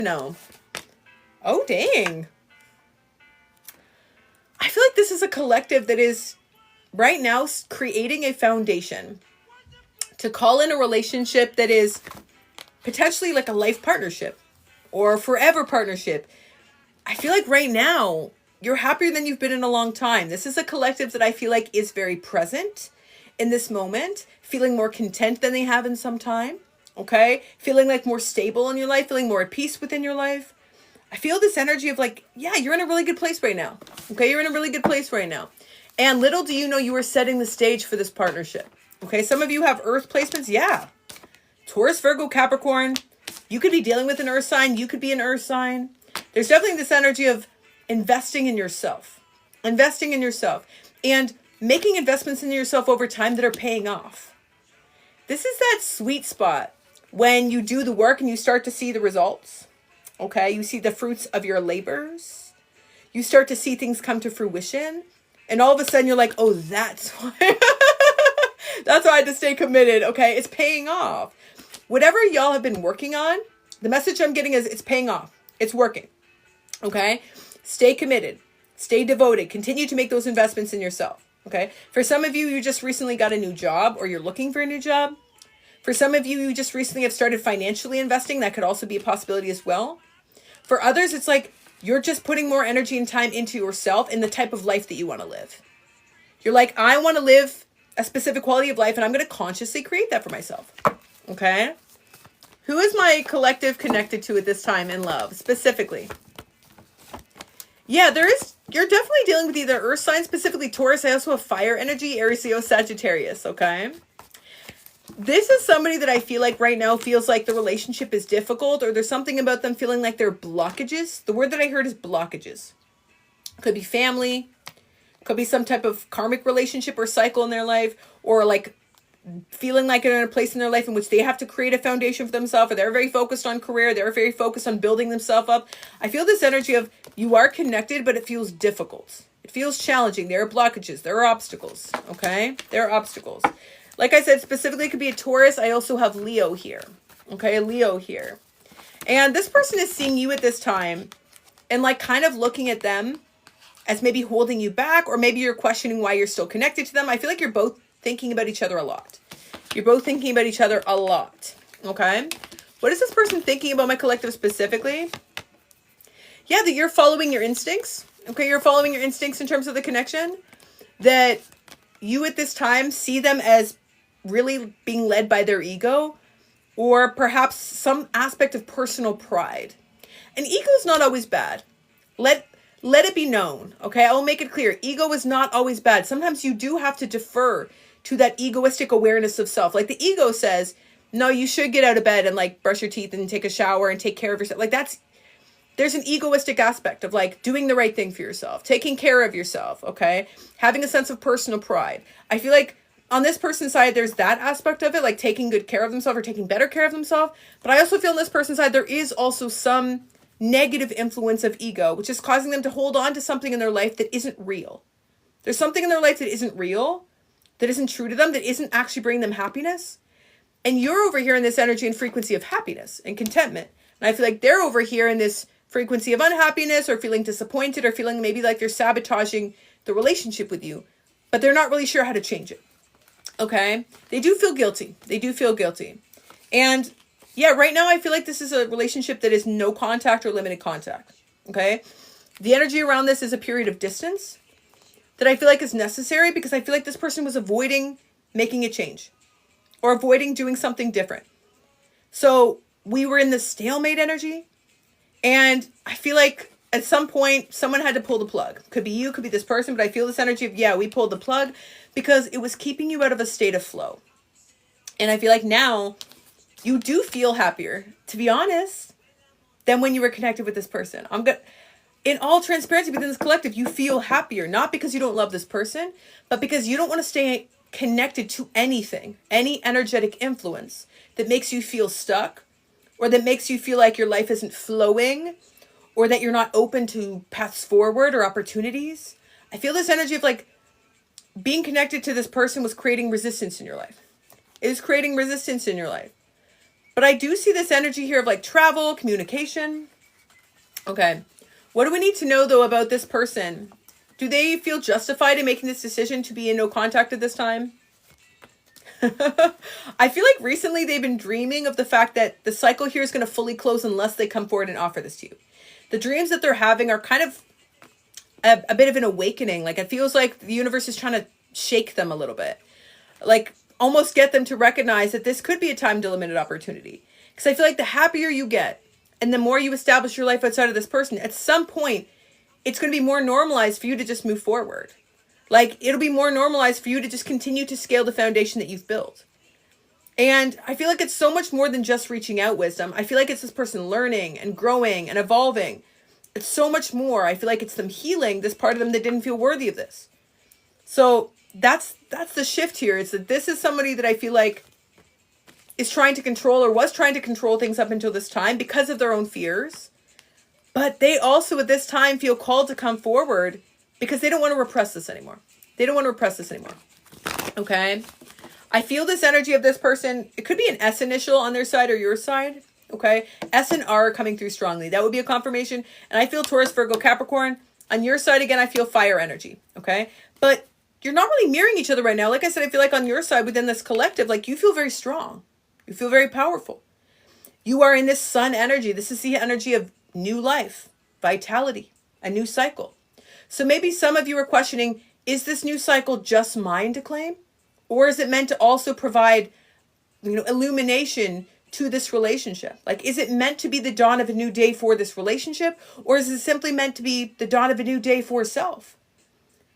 No. Oh, dang. I feel like this is a collective that is right now creating a foundation to call in a relationship that is potentially like a life partnership or a forever partnership. I feel like right now you're happier than you've been in a long time. This is a collective that I feel like is very present in this moment, feeling more content than they have in some time. Okay? Feeling like more stable in your life, feeling more at peace within your life. I feel this energy of like, yeah, you're in a really good place right now. Okay? You're in a really good place right now. And little do you know, you are setting the stage for this partnership. Okay? Some of you have earth placements. Yeah. Taurus, Virgo, Capricorn. You could be dealing with an earth sign. You could be an earth sign. There's definitely this energy of investing in yourself. Investing in yourself. And making investments in yourself over time that are paying off. This is that sweet spot when you do the work and you start to see the results. Okay? You see the fruits of your labors. You start to see things come to fruition. And all of a sudden you're like, oh, that's why. That's why I had to stay committed. Okay? It's paying off. Whatever y'all have been working on, the message I'm getting is it's paying off. It's working. Okay? Stay committed. Stay devoted. Continue to make those investments in yourself. Okay? For some of you, you just recently got a new job or you're looking for a new job. For some of you, you just recently have started financially investing. That could also be a possibility as well. For others, it's like you're just putting more energy and time into yourself and the type of life that you want to live. You're like, I want to live a specific quality of life and I'm going to consciously create that for myself. Okay? Who is my collective connected to at this time in love, specifically? Yeah, you're definitely dealing with either earth signs, specifically Taurus. I also have fire energy, Aries, Leo, Sagittarius, okay? This is somebody that I feel like right now feels like the relationship is difficult or there's something about them feeling like there are blockages. The word that I heard is blockages. Could be family, could be some type of karmic relationship or cycle in their life, or like feeling like they're in a place in their life in which they have to create a foundation for themselves, or they're very focused on career, they're very focused on building themselves up. I feel this energy of you are connected, but it feels difficult. It feels challenging. There are blockages. There are obstacles. Okay? There are obstacles. Like I said, specifically it could be a Taurus. I also have Leo here. Okay? Leo here. And this person is seeing you at this time and like kind of looking at them as maybe holding you back, or maybe you're questioning why you're still connected to them. I feel like you're both thinking about each other a lot. You're both thinking about each other a lot. Okay? What is this person thinking about my collective specifically? Yeah, that you're following your instincts. Okay, you're following your instincts in terms of the connection. That you at this time see them as really being led by their ego, or perhaps some aspect of personal pride. And ego is not always bad. Let it be known. Okay, I will make it clear. Ego is not always bad. Sometimes you do have to defer to that egoistic awareness of self. Like the ego says, no, you should get out of bed and like brush your teeth and take a shower and take care of yourself. Like there's an egoistic aspect of like doing the right thing for yourself, taking care of yourself, okay? Having a sense of personal pride. I feel like on this person's side, there's that aspect of it, like taking good care of themselves or taking better care of themselves. But I also feel on this person's side, there is also some negative influence of ego, which is causing them to hold on to something in their life that isn't real. There's something in their life that isn't real, that isn't true to them, that isn't actually bringing them happiness. And you're over here in this energy and frequency of happiness and contentment. And I feel like they're over here in this frequency of unhappiness or feeling disappointed or feeling maybe like they're sabotaging the relationship with you, but they're not really sure how to change it. Okay? They do feel guilty. They do feel guilty. And yeah, right now I feel like this is a relationship that is no contact or limited contact. Okay? The energy around this is a period of distance that I feel like is necessary because I feel like this person was avoiding making a change or avoiding doing something different. So we were in this stalemate energy, and I feel like at some point someone had to pull the plug. Could be you, could be this person, but I feel this energy of, yeah, we pulled the plug because it was keeping you out of a state of flow. And I feel like now you do feel happier, to be honest, than when you were connected with this person. In all transparency within this collective, you feel happier, not because you don't love this person, but because you don't want to stay connected to anything, any energetic influence that makes you feel stuck, or that makes you feel like your life isn't flowing, or that you're not open to paths forward or opportunities. I feel this energy of like being connected to this person was creating resistance in your life. It is creating resistance in your life. But I do see this energy here of like travel, communication. Okay. What do we need to know, though, about this person? Do they feel justified in making this decision to be in no contact at this time? I feel like recently they've been dreaming of the fact that the cycle here is going to fully close unless they come forward and offer this to you. The dreams that they're having are kind of a bit of an awakening. Like, it feels like the universe is trying to shake them a little bit. Like, almost get them to recognize that this could be a time delimited opportunity. Because I feel like the happier you get and the more you establish your life outside of this person, at some point, it's going to be more normalized for you to just move forward. Like, it'll be more normalized for you to just continue to scale the foundation that you've built. And I feel like it's so much more than just reaching out, Wisdom. I feel like it's this person learning and growing and evolving. It's so much more. I feel like it's them healing this part of them that didn't feel worthy of this. So that's the shift here. It's that this is somebody that I feel like is trying to control or was trying to control things up until this time because of their own fears. But they also at this time feel called to come forward because they don't want to repress this anymore. They don't want to repress this anymore. Okay. I feel this energy of this person. It could be an S initial on their side or your side. Okay. S and R coming through strongly. That would be a confirmation. And I feel Taurus, Virgo, Capricorn. On your side, again, I feel fire energy. Okay. But you're not really mirroring each other right now. Like I said, I feel like on your side within this collective, like you feel very strong. You feel very powerful. You are in this sun energy. This is the energy of new life, vitality, a new cycle. So maybe some of you are questioning, is this new cycle just mine to claim? Or is it meant to also provide, illumination to this relationship? Like, is it meant to be the dawn of a new day for this relationship? Or is it simply meant to be the dawn of a new day for self?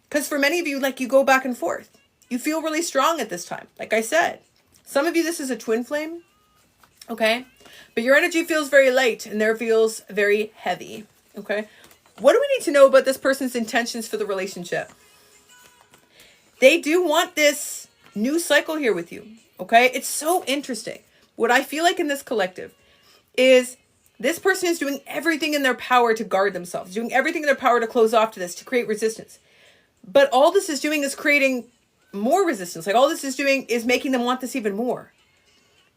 Because for many of you, like, you go back and forth. You feel really strong at this time. Like I said, some of you, this is a twin flame. Okay. But your energy feels very light and their feels very heavy. Okay. What do we need to know about this person's intentions for the relationship? They do want this new cycle here with you. Okay. It's so interesting. What I feel like in this collective is this person is doing everything in their power to guard themselves, doing everything in their power to close off to this, to create resistance. But all this is doing is creating more resistance. Like, all this is doing is making them want this even more.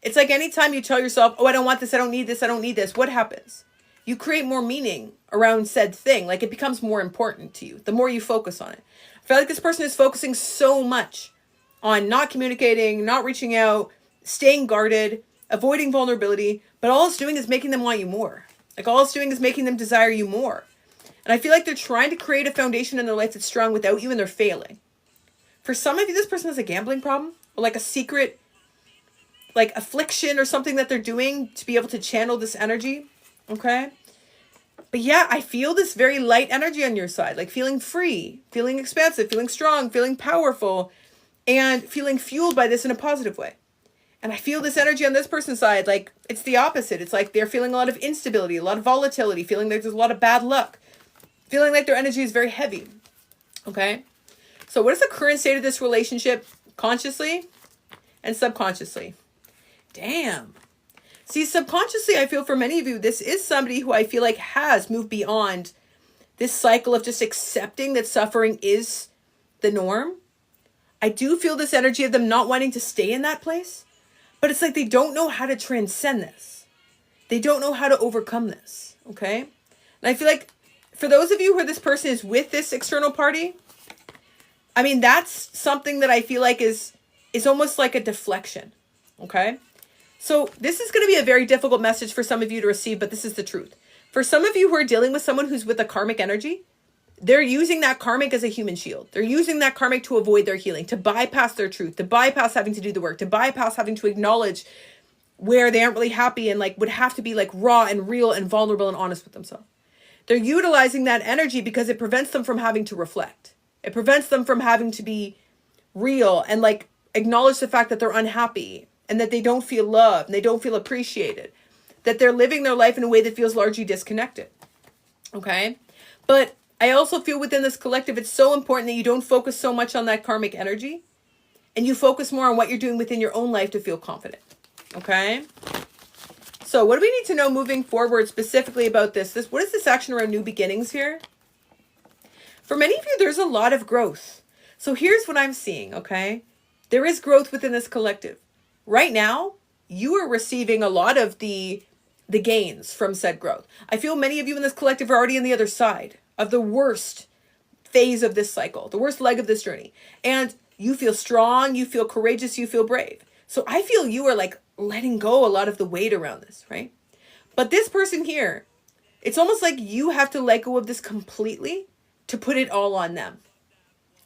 It's like anytime you tell yourself, oh, I don't want this, I don't need this, I don't need this. What happens? You create more meaning around said thing. Like, it becomes more important to you the more you focus on it. I feel like this person is focusing so much on not communicating, not reaching out, staying guarded, avoiding vulnerability. But all it's doing is making them want you more. Like, all it's doing is making them desire you more. And I feel like they're trying to create a foundation in their life that's strong without you, and they're failing. For some of you, this person has a gambling problem or like a secret, like, affliction or something that they're doing to be able to channel this energy. Okay. But yeah, I feel this very light energy on your side, like feeling free, feeling expansive, feeling strong, feeling powerful, and feeling fueled by this in a positive way. And I feel this energy on this person's side, like it's the opposite. It's like they're feeling a lot of instability, a lot of volatility, feeling like there's a lot of bad luck, feeling like their energy is very heavy. Okay. So what is the current state of this relationship consciously and subconsciously? Damn. See, subconsciously, I feel for many of you, this is somebody who I feel like has moved beyond this cycle of just accepting that suffering is the norm. I do feel this energy of them not wanting to stay in that place, but it's like they don't know how to transcend this. They don't know how to overcome this, okay? And I feel like for those of you where this person is with this external party, I mean, that's something that I feel like is almost like a deflection, okay? So this is going to be a very difficult message for some of you to receive, but this is the truth. For some of you who are dealing with someone who's with a karmic energy, they're using that karmic as a human shield. They're using that karmic to avoid their healing, to bypass their truth, to bypass having to do the work, to bypass having to acknowledge where they aren't really happy and like would have to be like raw and real and vulnerable and honest with themselves. They're utilizing that energy because it prevents them from having to reflect. It prevents them from having to be real and like acknowledge the fact that they're unhappy and that they don't feel loved and they don't feel appreciated, that they're living their life in a way that feels largely disconnected. Okay. But I also feel within this collective, it's so important that you don't focus so much on that karmic energy and you focus more on what you're doing within your own life to feel confident. Okay. So what do we need to know moving forward specifically about this? What is this action around new beginnings here? For many of you, there's a lot of growth. So here's what I'm seeing, okay? There is growth within this collective. Right now, you are receiving a lot of the the gains from said growth. I feel many of you in this collective are already on the other side of the worst phase of this cycle, the worst leg of this journey. And you feel strong, you feel courageous, you feel brave. So I feel you are like letting go a lot of the weight around this, right? But this person here, it's almost like you have to let go of this completely to put it all on them.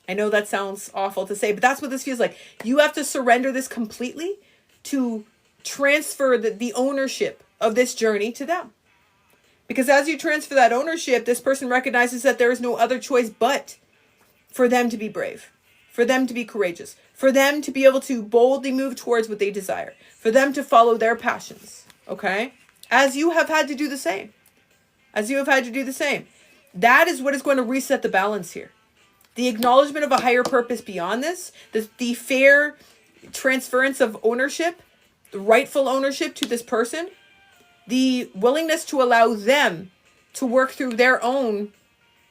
I know that sounds awful to say, but that's what this feels like. You have to surrender this completely to transfer the ownership of this journey to them. Because as you transfer that ownership, this person recognizes that there is no other choice but for them to be brave, for them to be courageous, for them to be able to boldly move towards what they desire, for them to follow their passions, okay? As you have had to do the same. As you have had to do the same. That is what is going to reset the balance here. The acknowledgement of a higher purpose beyond this, the fair transference of ownership, the rightful ownership to this person, the willingness to allow them to work through their own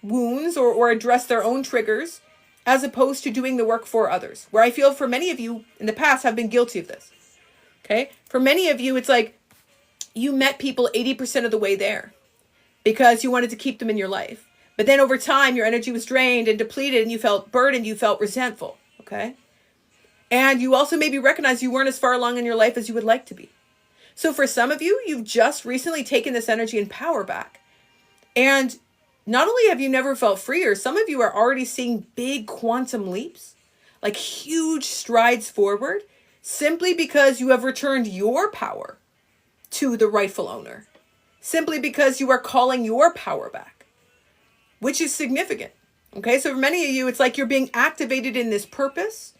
wounds or address their own triggers, as opposed to doing the work for others. Where I feel for many of you in the past have been guilty of this. Okay? For many of you, it's like you met people 80% of the way there because you wanted to keep them in your life. But then over time, your energy was drained and depleted and you felt burdened, you felt resentful. Okay? And you also maybe recognize you weren't as far along in your life as you would like to be. So for some of you, you've just recently taken this energy and power back. And not only have you never felt freer, some of you are already seeing big quantum leaps, like huge strides forward, simply because you have returned your power to the rightful owner. Simply because you are calling your power back, which is significant. Okay, so for many of you, it's like you're being activated in this purpose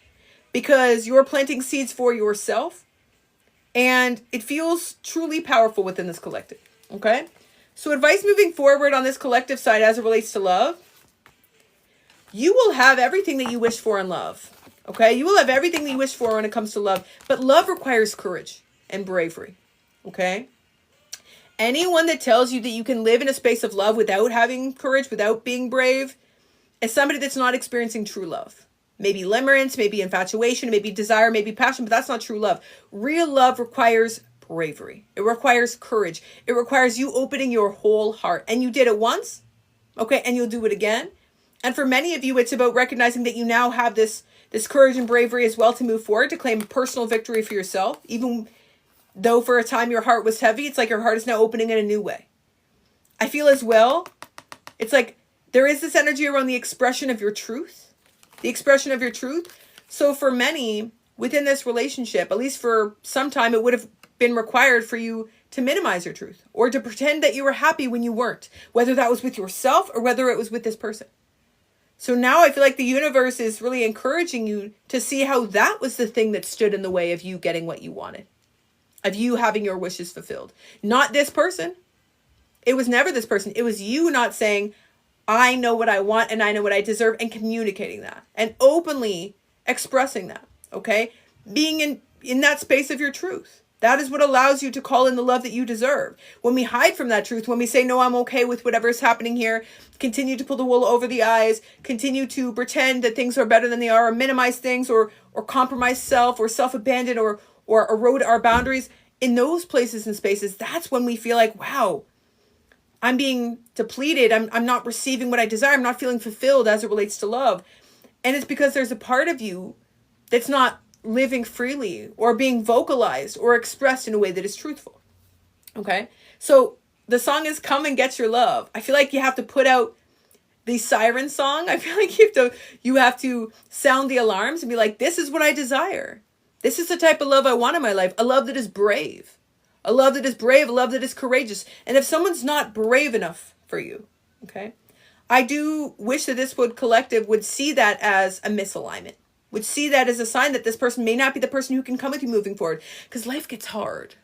because you're planting seeds for yourself. And it feels truly powerful within this collective. Okay? So advice moving forward on this collective side as it relates to love. You will have everything that you wish for in love. Okay? You will have everything that you wish for when it comes to love. But love requires courage and bravery. Okay? Anyone that tells you that you can live in a space of love without having courage, without being brave, is somebody that's not experiencing true love. Maybe limerence, maybe infatuation, maybe desire, maybe passion, but that's not true love. Real love requires bravery. It requires courage. It requires you opening your whole heart. And you did it once, okay, and you'll do it again. And for many of you, it's about recognizing that you now have this courage and bravery as well to move forward, to claim personal victory for yourself. Even though for a time your heart was heavy, it's like your heart is now opening in a new way. I feel as well, it's like there is this energy around the expression of your truth. The expression of your truth. So for many within this relationship, at least for some time, it would have been required for you to minimize your truth or to pretend that you were happy when you weren't, whether that was with yourself or whether it was with this person. So now I feel like the universe is really encouraging you to see how that was the thing that stood in the way of you getting what you wanted, of you having your wishes fulfilled. Not this person. It was never this person. It was you not saying, I know what I want and I know what I deserve, and communicating that and openly expressing that. Okay. Being in that space of your truth. That is what allows you to call in the love that you deserve. When we hide from that truth, when we say, no, I'm okay with whatever is happening here, continue to pull the wool over the eyes, continue to pretend that things are better than they are, or minimize things, or compromise self, or self-abandon, or erode our boundaries, in those places and spaces, that's when we feel like, wow, I'm being depleted. I'm not receiving what I desire. I'm not feeling fulfilled as it relates to love. And it's because there's a part of you that's not living freely or being vocalized or expressed in a way that is truthful. Okay? So the song is Come and Get Your Love. I feel like you have to put out the siren song. I feel like you have to sound the alarms and be like, this is what I desire. This is the type of love I want in my life. A love that is brave. A love that is brave, a love that is courageous. And if someone's not brave enough for you, okay, I do wish that this collective would see that as a misalignment, would see that as a sign that this person may not be the person who can come with you moving forward. Because life gets hard.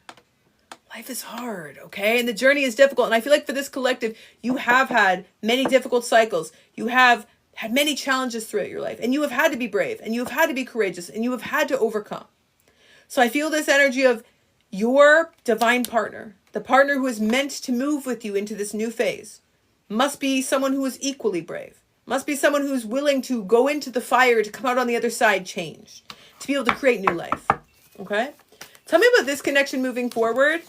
Life is hard, okay? And the journey is difficult. And I feel like for this collective, you have had many difficult cycles. You have had many challenges throughout your life. And you have had to be brave. And you have had to be courageous. And you have had to overcome. So I feel this energy of your divine partner, the partner who is meant to move with you into this new phase, must be someone who is equally brave, must be someone who's willing to go into the fire to come out on the other side changed, to be able to create new life. Okay? Tell me about this connection moving forward.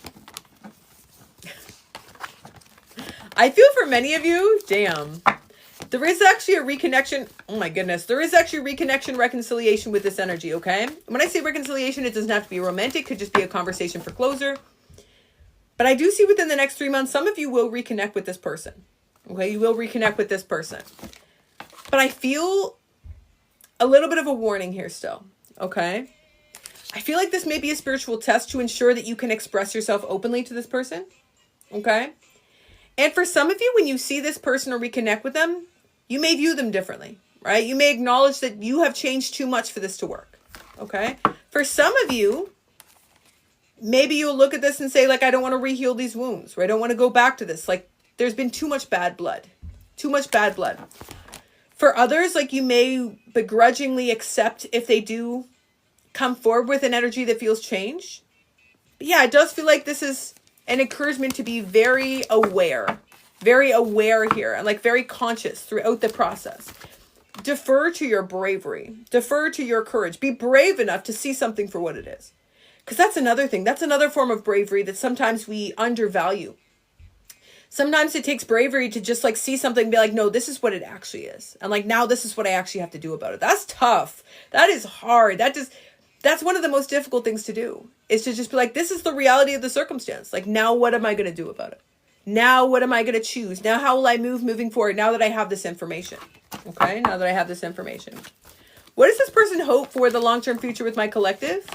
I feel for many of you, damn. There is actually a reconnection. Oh my goodness. There is actually reconnection, reconciliation with this energy, okay? When I say reconciliation, it doesn't have to be romantic. It could just be a conversation for closure. But I do see within the next 3 months, some of you will reconnect with this person. Okay, you will reconnect with this person. But I feel a little bit of a warning here still, okay? I feel like this may be a spiritual test to ensure that you can express yourself openly to this person, okay? And for some of you, when you see this person or reconnect with them, you may view them differently, right? You may acknowledge that you have changed too much for this to work, okay? For some of you, maybe you'll look at this and say, like, I don't want to re-heal these wounds, or I don't want to go back to this. Like, there's been too much bad blood. Too much bad blood. For others, like, you may begrudgingly accept if they do come forward with an energy that feels changed. But yeah, it does feel like this is an encouragement to be very aware here, and like very conscious throughout the process. Defer to your bravery. Defer to your courage. Be brave enough to see something for what it is. Because that's another thing. That's another form of bravery that sometimes we undervalue. Sometimes it takes bravery to just like see something and be like, no, this is what it actually is. And like, now this is what I actually have to do about it. That's tough. That is hard. That's one of the most difficult things to do, is to just be like, this is the reality of the circumstance. Like, now what am I going to do about it? Now what am I going to choose? Now how will I move moving forward now that I have this information? Okay, now that I have this information. What does this person hope for the long-term future with my collective?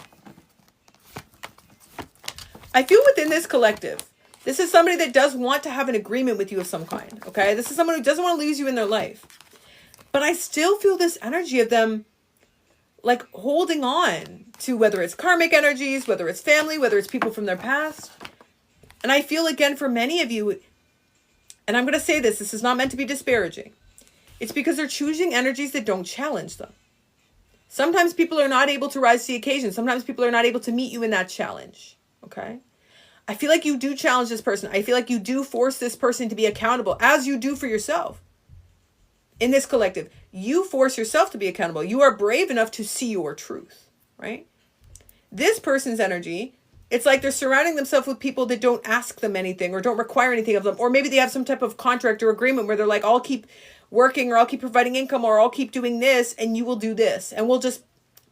I feel within this collective, this is somebody that does want to have an agreement with you of some kind, okay? This is someone who doesn't want to lose you in their life. But I still feel this energy of them like holding on to, whether it's karmic energies, whether it's family, whether it's people from their past. And I feel again for many of you, and I'm going to say this is not meant to be disparaging. It's because they're choosing energies that don't challenge them. Sometimes people are not able to rise to the occasion. Sometimes people are not able to meet you in that challenge, okay? I feel like you do challenge this person. I feel like you do force this person to be accountable, as you do for yourself. In this collective, you force yourself to be accountable. You are brave enough to see your truth, right? This person's energy, it's like they're surrounding themselves with people that don't ask them anything or don't require anything of them. Or maybe they have some type of contract or agreement where they're like, I'll keep working, or I'll keep providing income, or I'll keep doing this and you will do this. And we'll just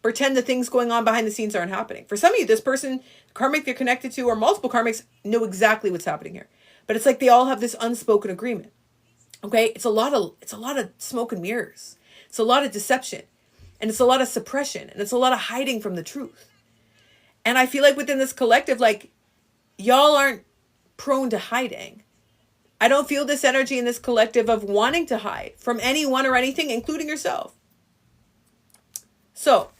pretend the things going on behind the scenes aren't happening. For some of you, this person, karmic they're connected to, or multiple karmics, know exactly what's happening here. But it's like they all have this unspoken agreement. Okay, it's a lot of smoke and mirrors. It's a lot of deception, and it's a lot of suppression, and it's a lot of hiding from the truth. And I feel like within this collective, like, y'all aren't prone to hiding. I don't feel this energy in this collective of wanting to hide from anyone or anything, including yourself. So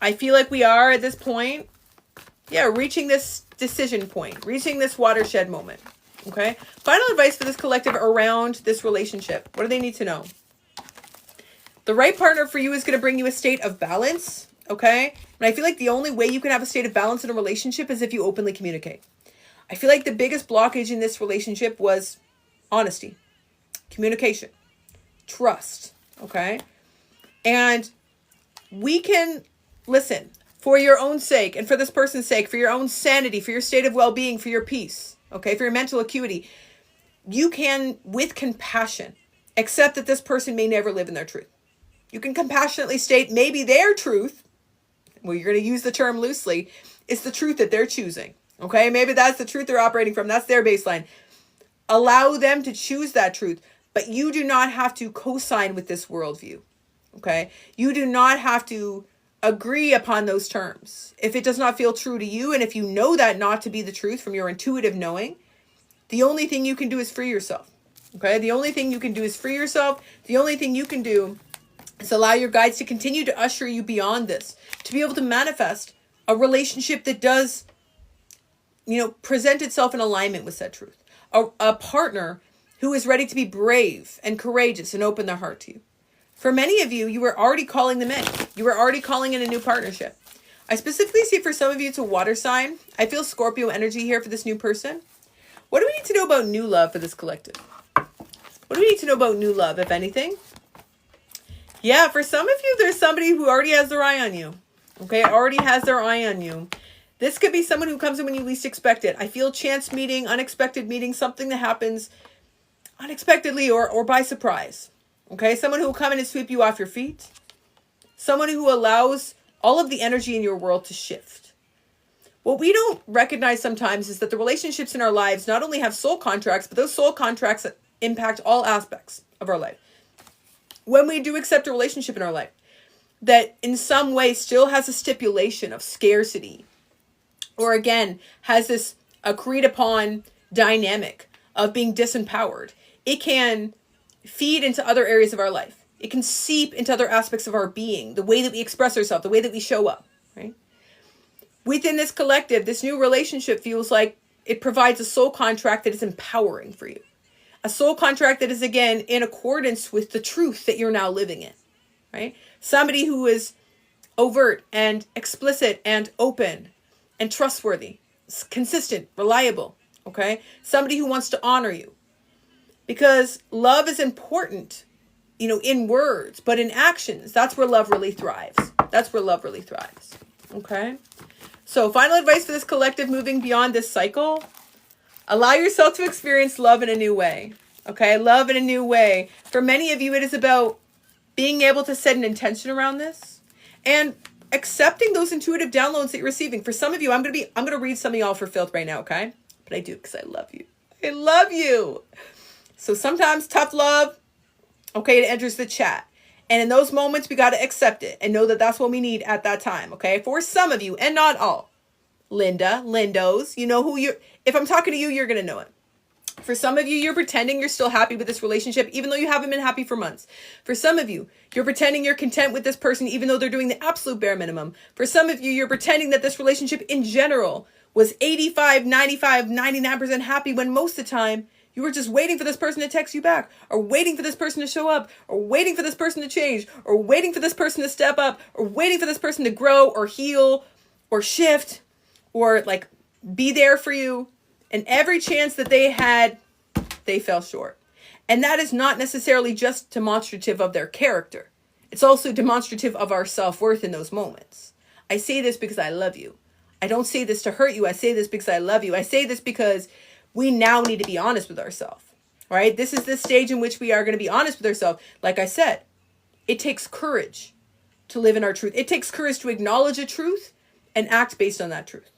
I feel like we are at this point, reaching this decision point, reaching this watershed moment. Okay. Final advice for this collective around this relationship. What do they need to know? The right partner for you is going to bring you a state of balance. Okay. And I feel like the only way you can have a state of balance in a relationship is if you openly communicate. I feel like the biggest blockage in this relationship was honesty, communication, trust. Okay. And we can listen for your own sake and for this person's sake, for your own sanity, for your state of well-being, for your peace. Okay, for your mental acuity, you can, with compassion, accept that this person may never live in their truth. You can compassionately state maybe their truth, well, you're going to use the term loosely, is the truth that they're choosing. Okay, maybe that's the truth they're operating from. That's their baseline. Allow them to choose that truth, but you do not have to co-sign with this worldview. Okay, you do not have to agree upon those terms. If it does not feel true to you, and if you know that not to be the truth from your intuitive knowing, the only thing you can do is free yourself. Okay? The only thing you can do is free yourself. The only thing you can do is allow your guides to continue to usher you beyond this, to be able to manifest a relationship that does, present itself in alignment with said truth. A partner who is ready to be brave and courageous and open their heart to you. For many of you, you were already calling them in. You were already calling in a new partnership. I specifically see for some of you it's a water sign. I feel Scorpio energy here for this new person. What do we need to know about new love for this collective? What do we need to know about new love, if anything? Yeah, for some of you, there's somebody who already has their eye on you. Okay, already has their eye on you. This could be someone who comes in when you least expect it. I feel chance meeting, unexpected meeting, something that happens unexpectedly or by surprise. Okay, someone who will come in and sweep you off your feet. Someone who allows all of the energy in your world to shift. What we don't recognize sometimes is that the relationships in our lives not only have soul contracts, but those soul contracts impact all aspects of our life. When we do accept a relationship in our life that in some way still has a stipulation of scarcity, or again, has this agreed upon dynamic of being disempowered, it can feed into other areas of our life. It can seep into other aspects of our being, the way that we express ourselves, the way that we show up, right? Within this collective, this new relationship feels like it provides a soul contract that is empowering for you. A soul contract that is, again, in accordance with the truth that you're now living in, right? Somebody who is overt and explicit and open and trustworthy, consistent, reliable, okay? Somebody who wants to honor you. Because love is important, in words, but in actions, that's where love really thrives. That's where love really thrives, okay? So final advice for this collective moving beyond this cycle: allow yourself to experience love in a new way, okay? Love in a new way. For many of you, it is about being able to set an intention around this and accepting those intuitive downloads that you're receiving. For some of you, I'm going to read some of y'all for filth right now, okay? But I do because I love you. I love you. So sometimes tough love, okay, it enters the chat. And in those moments, we got to accept it and know that that's what we need at that time, okay? For some of you, and not all. Linda, Lindos, you know who you're... If I'm talking to you, you're going to know it. For some of you, you're pretending you're still happy with this relationship, even though you haven't been happy for months. For some of you, you're pretending you're content with this person, even though they're doing the absolute bare minimum. For some of you, you're pretending that this relationship in general was 85, 95, 99% happy, when most of the time you were just waiting for this person to text you back, or waiting for this person to show up, or waiting for this person to change, or waiting for this person to step up, or waiting for this person to grow or heal or shift or like be there for you. And every chance that they had, they fell short. And that is not necessarily just demonstrative of their character. It's also demonstrative of our self-worth in those moments. I say this because I love you. I don't say this to hurt you. I say this because I love you. I say this because we now need to be honest with ourselves, right? This is the stage in which we are going to be honest with ourselves. Like I said, it takes courage to live in our truth. It takes courage to acknowledge a truth and act based on that truth.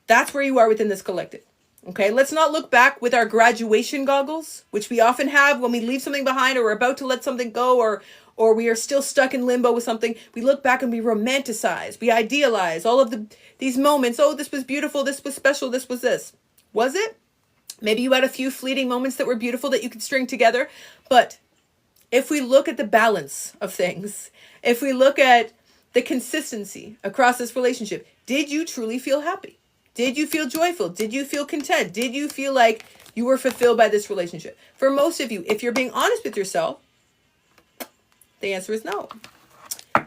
That's where you are within this collective. Okay, let's not look back with our graduation goggles, which we often have when we leave something behind or we're about to let something go, or we are still stuck in limbo with something. We look back and we romanticize, we idealize all of these moments. Oh, this was beautiful, this was special, this was this. Was it? Maybe you had a few fleeting moments that were beautiful that you could string together. But if we look at the balance of things, if we look at the consistency across this relationship, did you truly feel happy? Did you feel joyful? Did you feel content? Did you feel like you were fulfilled by this relationship? For most of you, if you're being honest with yourself, the answer is no.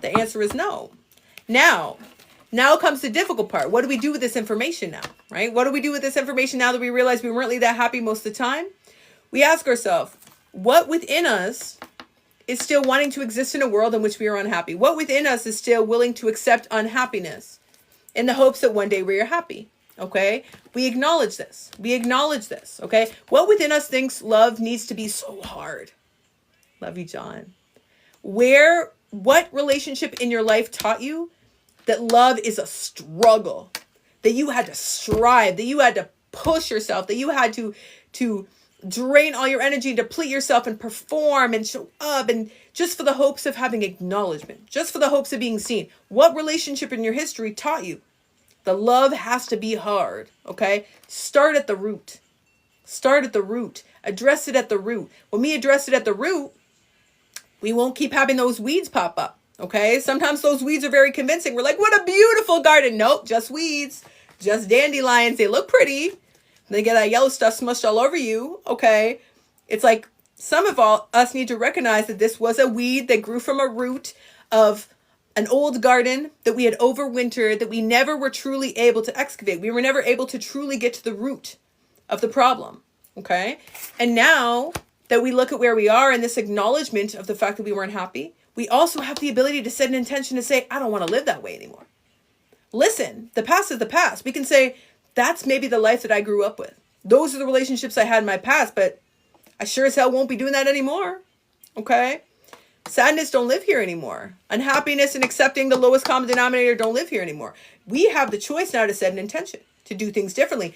The answer is no. Now comes the difficult part. What do we do with this information now, right? What do we do with this information now that we realize we weren't really that happy most of the time? We ask ourselves, what within us is still wanting to exist in a world in which we are unhappy? What within us is still willing to accept unhappiness in the hopes that one day we are happy? Okay? We acknowledge this. We acknowledge this. Okay? What within us thinks love needs to be so hard? Love you, John. What relationship in your life taught you that love is a struggle, that you had to strive, that you had to push yourself, that you had to drain all your energy, deplete yourself and perform and show up, and just for the hopes of having acknowledgement, just for the hopes of being seen? What relationship in your history taught you the love has to be hard? Okay? Start at the root. Start at the root. Address it at the root. When we address it at the root, we won't keep having those weeds pop up. Okay, sometimes those weeds are very convincing. We're like, what a beautiful garden. Nope, just weeds, just dandelions. They look pretty. They get that yellow stuff smushed all over you. Okay, it's like some of us need to recognize that this was a weed that grew from a root of an old garden that we had overwintered, that we never were truly able to excavate. We were never able to truly get to the root of the problem. Okay, and now that we look at where we are in this acknowledgement of the fact that we weren't happy, we also have the ability to set an intention to say, I don't want to live that way anymore. Listen, the past is the past. We can say, that's maybe the life that I grew up with. Those are the relationships I had in my past, but I sure as hell won't be doing that anymore. Okay? Sadness don't live here anymore. Unhappiness and accepting the lowest common denominator don't live here anymore. We have the choice now to set an intention, to do things differently.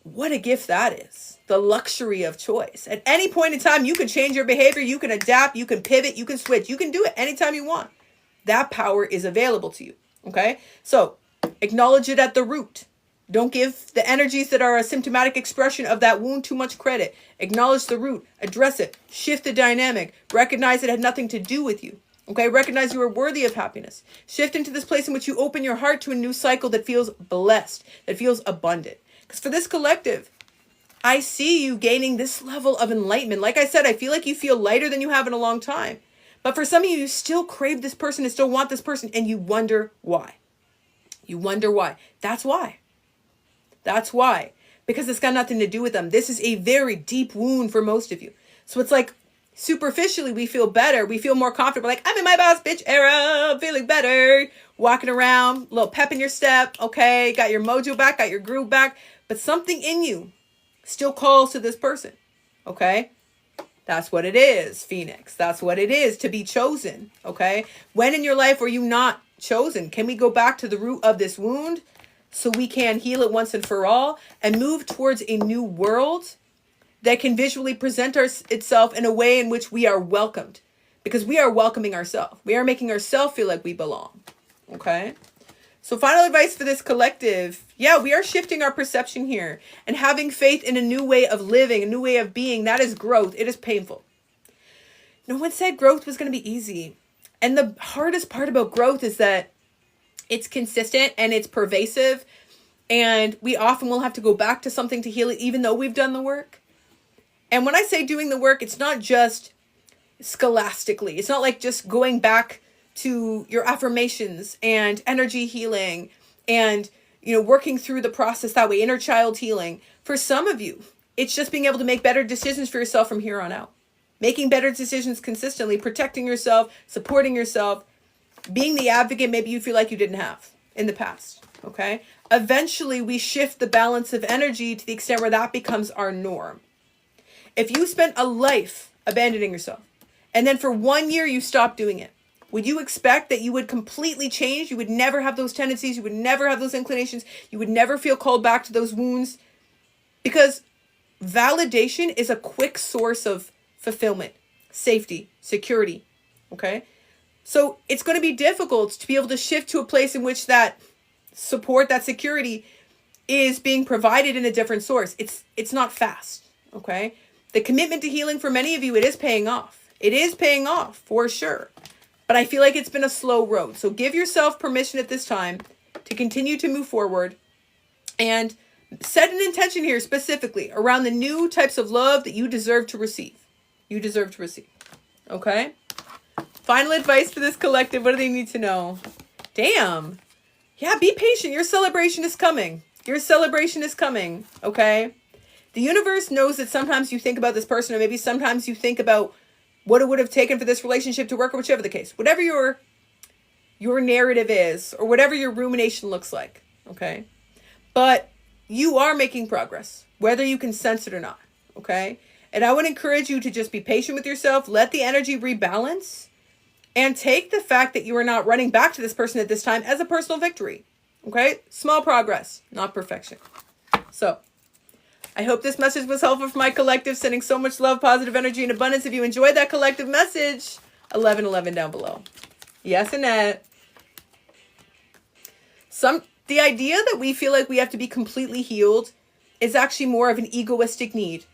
What a gift that is. The luxury of choice. At any point in time, you can change your behavior, you can adapt, you can pivot, you can switch, you can do it anytime you want. That power is available to you. Okay? So acknowledge it at the root. Don't give the energies that are a symptomatic expression of that wound too much credit. Acknowledge the root, address it, shift the dynamic, recognize it had nothing to do with you. Okay, recognize you are worthy of happiness. Shift into this place in which you open your heart to a new cycle that feels blessed, that feels abundant. Because for this collective, I see you gaining this level of enlightenment. Like I said, I feel like you feel lighter than you have in a long time. But for some of you, you still crave this person and still want this person, and you wonder why. You wonder why. That's why. That's why. Because it's got nothing to do with them. This is a very deep wound for most of you. So it's like superficially we feel better. We feel more confident. We're like, I'm in my boss bitch era. I'm feeling better. Walking around, a little pep in your step. Okay, got your mojo back, got your groove back. But something in you still calls to this person. Okay? That's what it is, Phoenix. That's what it is to be chosen. Okay? When in your life were you not chosen? Can we go back to the root of this wound so we can heal it once and for all and move towards a new world that can visually present itself in a way in which we are welcomed? Because we are welcoming ourselves. We are making ourselves feel like we belong. Okay? So final advice for this collective. Yeah, we are shifting our perception here and having faith in a new way of living, a new way of being. That is growth. It is painful. No one said growth was going to be easy. And the hardest part about growth is that it's consistent and it's pervasive. And we often will have to go back to something to heal it, even though we've done the work. And when I say doing the work, it's not just scholastically. It's not like just going back to your affirmations and energy healing and, working through the process that way, inner child healing. For some of you, it's just being able to make better decisions for yourself from here on out. Making better decisions consistently, protecting yourself, supporting yourself, being the advocate maybe you feel like you didn't have in the past. Okay? Eventually, we shift the balance of energy to the extent where that becomes our norm. If you spent a life abandoning yourself, and then for 1 year you stopped doing it, would you expect that you would completely change? You would never have those tendencies. You would never have those inclinations. You would never feel called back to those wounds. Because validation is a quick source of fulfillment, safety, security. Okay? So it's going to be difficult to be able to shift to a place in which that support, that security is being provided in a different source. It's not fast. Okay? The commitment to healing for many of you, it is paying off. It is paying off for sure. But I feel like it's been a slow road. So give yourself permission at this time to continue to move forward and set an intention here specifically around the new types of love that you deserve to receive. You deserve to receive. Okay? Final advice for this collective. What do they need to know? Damn. Yeah, be patient. Your celebration is coming. Your celebration is coming. Okay? The universe knows that sometimes you think about this person, or maybe sometimes you think about what it would have taken for this relationship to work, or whichever the case. Whatever your narrative is, or whatever your rumination looks like. Okay? But you are making progress, whether you can sense it or not. Okay? And I would encourage you to just be patient with yourself. Let the energy rebalance. And take the fact that you are not running back to this person at this time as a personal victory. Okay? Small progress, not perfection. So, I hope this message was helpful for my collective, sending so much love, positive energy, and abundance. If you enjoyed that collective message, 1111 down below. Yes, Annette. The idea that we feel like we have to be completely healed is actually more of an egoistic need